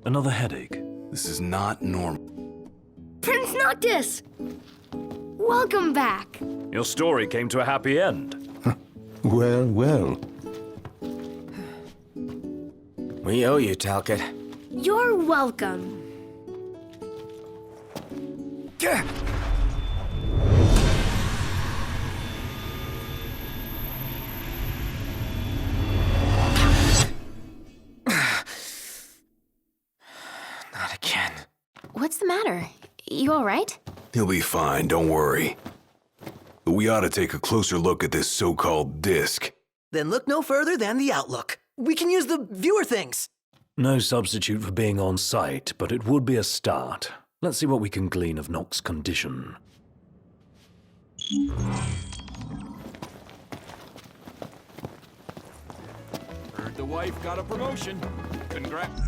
Another headache? This is not normal. Prince Noctis! Welcome back. Your story came to a happy end. Well, well. We owe you, Talcott. You're welcome. Gah! Not again. What's the matter? You all right? He'll be fine, don't worry. But we ought to take a closer look at this so-called disc. Then look no further than the Outlook. We can use the viewer things. No substitute for being on site, but it would be a start. Let's see what we can glean of Nock's condition. Heard the wife got a promotion. Congrats.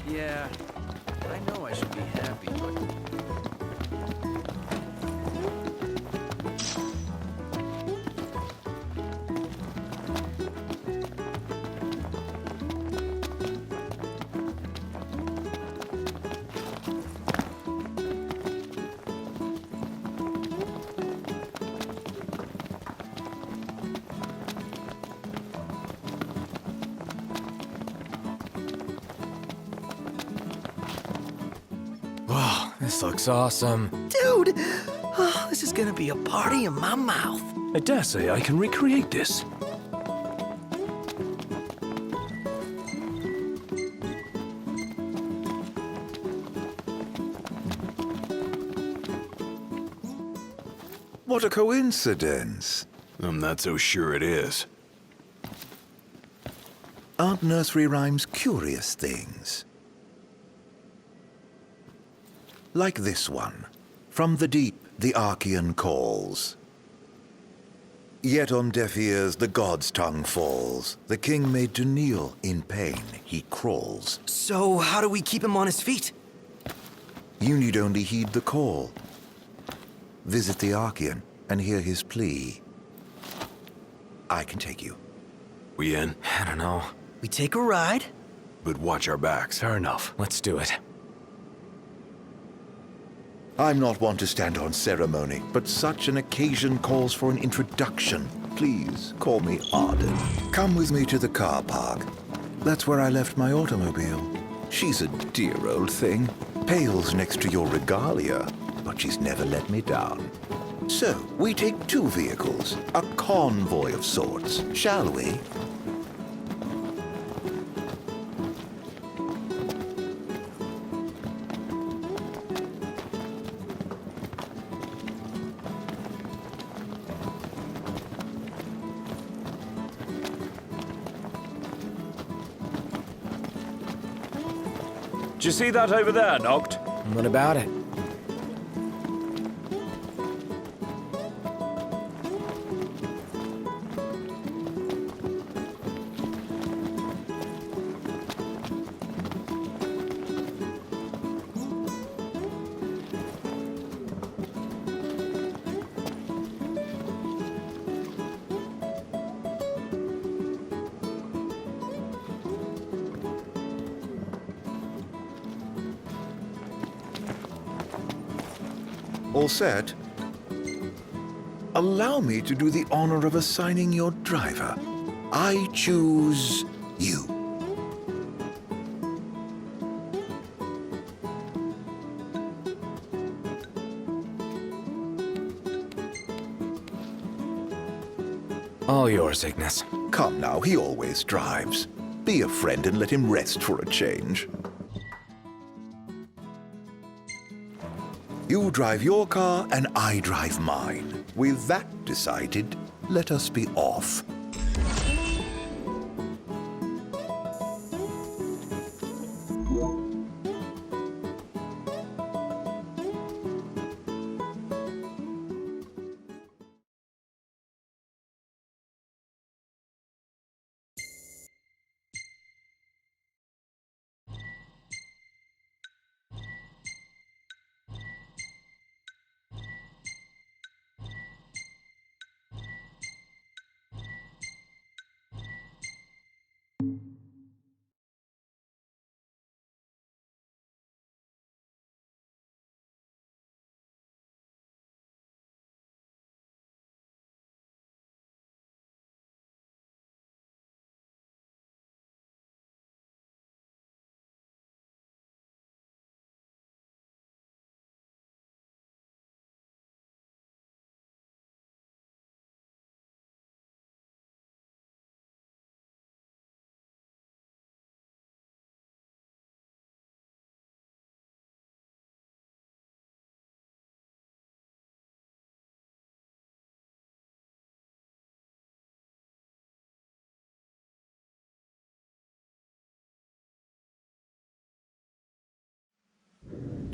Yeah, I know I should be happy, but... Whoa, this looks awesome. Dude! Oh, this is gonna be a party in my mouth. I dare say I can recreate this. What a coincidence. I'm not so sure it is. Aren't nursery rhymes curious things? Like this one. From the deep, the Archean calls. Yet on deaf ears the god's tongue falls. The king made to kneel, in pain he crawls. So, how do we keep him on his feet? You need only heed the call. Visit the Archean and hear his plea. I can take you. We in? I don't know. We take a ride? But watch our backs. Fair enough. Let's do it. I'm not one to stand on ceremony, but such an occasion calls for an introduction. Please call me Arden. Come with me to the car park. That's where I left my automobile. She's a dear old thing. Pales next to your regalia, but she's never let me down. So, we take two vehicles, a convoy of sorts, shall we? Do you see that over there, Noct? What about it? All set? Allow me to do the honor of assigning your driver. I choose you. All yours, Ignis. Come now, he always drives. Be a friend and let him rest for a change. You drive your car and I drive mine. With that decided, let us be off.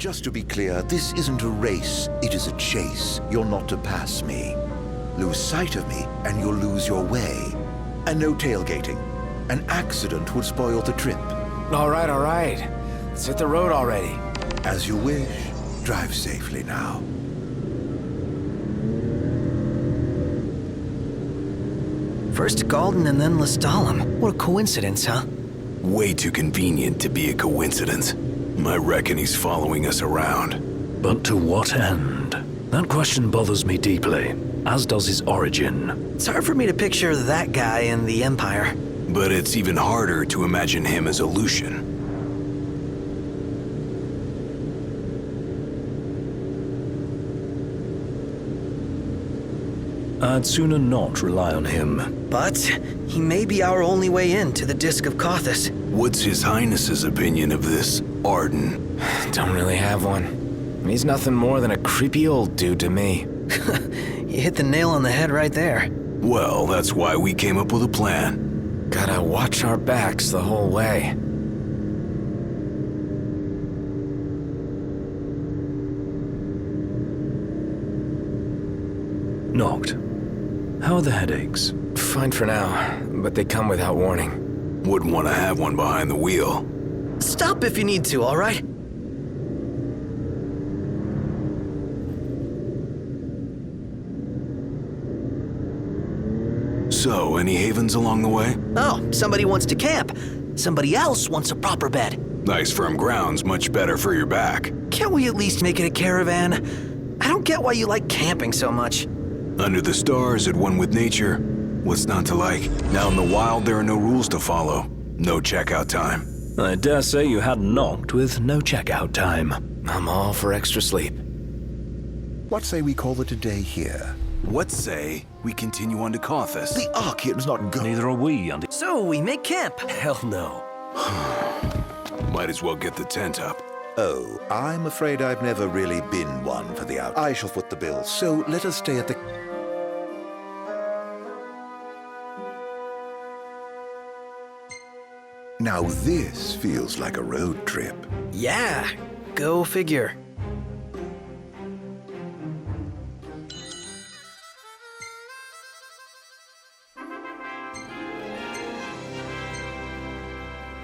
Just to be clear, this isn't a race, it is a chase. You're not to pass me. Lose sight of me, and you'll lose your way. And no tailgating. An accident would spoil the trip. All right. Let's hit the road already. As you wish. Drive safely now. First Galden and then Lestalem. What a coincidence, huh? Way too convenient to be a coincidence. I reckon he's following us around. But to what end? That question bothers me deeply, as does his origin. It's hard for me to picture that guy in the Empire. But it's even harder to imagine him as a Lucian. I'd sooner not rely on him. But he may be our only way in to the Disc of Kothis. What's His Highness's opinion of this Arden? Don't really have one. He's nothing more than a creepy old dude to me. You hit the nail on the head right there. Well, that's why we came up with a plan. Gotta watch our backs the whole way. Noct. How are the headaches? Fine for now, but they come without warning. Wouldn't want to have one behind the wheel. Stop if you need to, all right? So, any havens along the way? Oh, somebody wants to camp. Somebody else wants a proper bed. Nice firm ground's much better for your back. Can't we at least make it a caravan? I don't get why you like camping so much. Under the stars, at one with nature. What's not to like? Now in the wild, there are no rules to follow. No checkout time. I dare say you had knocked with no checkout time. I'm all for extra sleep. What say we call it a day here? What say we continue on to Kothis? The Archean's not going. Neither are we, and So we make camp. hell no. Might as well get the tent up. Oh, I'm afraid I've never really been one for the out. I shall foot the bill, so let us stay at the... Now this feels like a road trip. Yeah, go figure.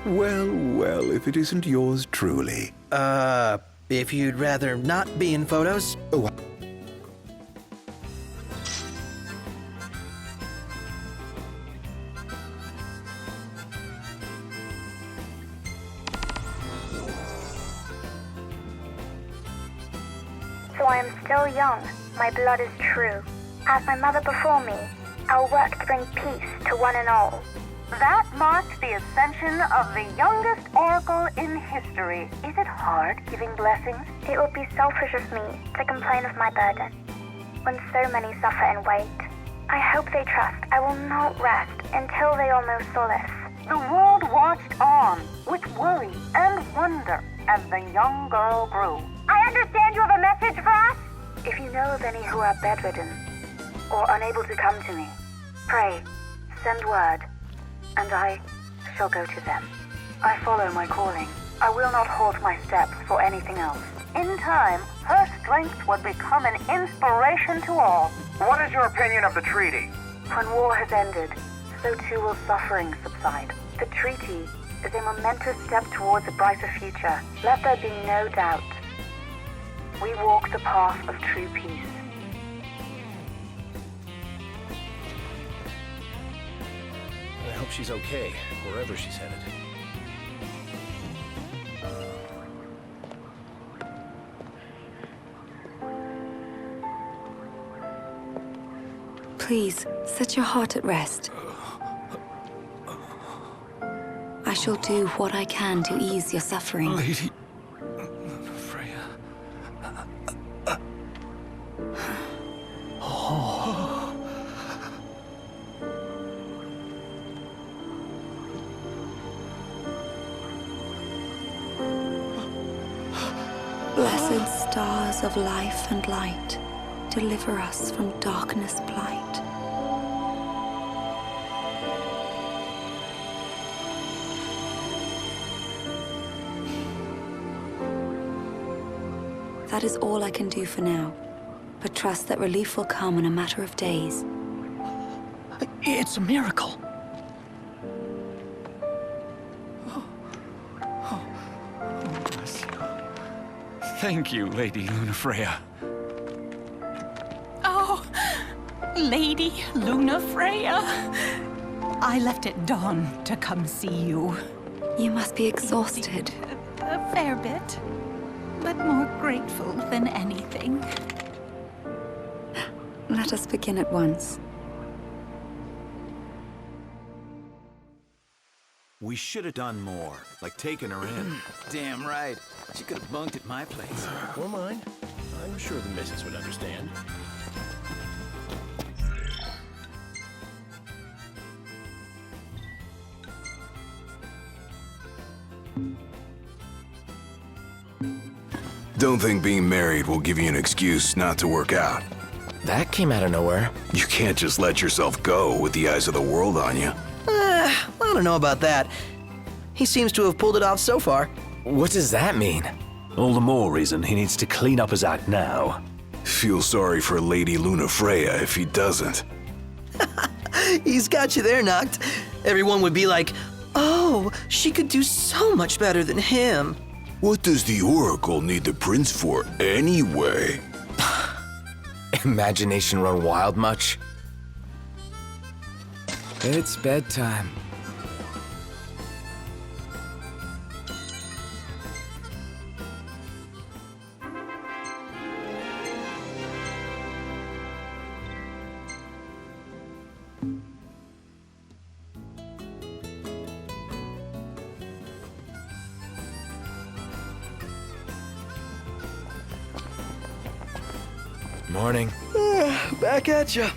Well, well, if it isn't yours truly. If you'd rather not be in photos. Oh, So I am still young, my blood is true. As my mother before me, I'll work to bring peace to one and all. That marked the ascension of the youngest oracle in history. Is it hard giving blessings? It would be selfish of me to complain of my burden, when so many suffer and wait. I hope they trust I will not rest until they all know solace. The world watched on with worry and wonder as the young girl grew. I understand you have a message for us? If you know of any who are bedridden, or unable to come to me, pray, send word, and I shall go to them. I follow my calling. I will not halt my steps for anything else. In time, her strength would become an inspiration to all. What is your opinion of the treaty? When war has ended, so too will suffering subside. The treaty is a momentous step towards a brighter future. Let there be no doubt. We walk the path of true peace. I hope she's okay, wherever she's headed. Please, set your heart at rest. I shall do what I can to ease your suffering. Lady Freya. Blessed stars of life and light, deliver us from darkness blight. That is all I can do for now. But trust that relief will come in a matter of days. It's a miracle. Bless you. Thank you, Lady Lunafreya. Oh, Lady Lunafreya. I left at dawn to come see you. You must be exhausted. A fair bit, but more grateful than anything. Let us begin at once. We should have done more, like taking her in. Damn right. She could have bunked at my place. Or mine. I'm sure the missus would understand. Don't think being married will give you an excuse not to work out. That came out of nowhere. You can't just let yourself go with the eyes of the world on you. I don't know about that. He seems to have pulled it off so far. What does that mean? All the more reason he needs to clean up his act now. Feel sorry for Lady Lunafreya if he doesn't. He's got you there, Noct. Everyone would be like, oh, she could do so much better than him. What does the Oracle need the prince for anyway? Imagination run wild much? It's bedtime. Morning. Back at ya.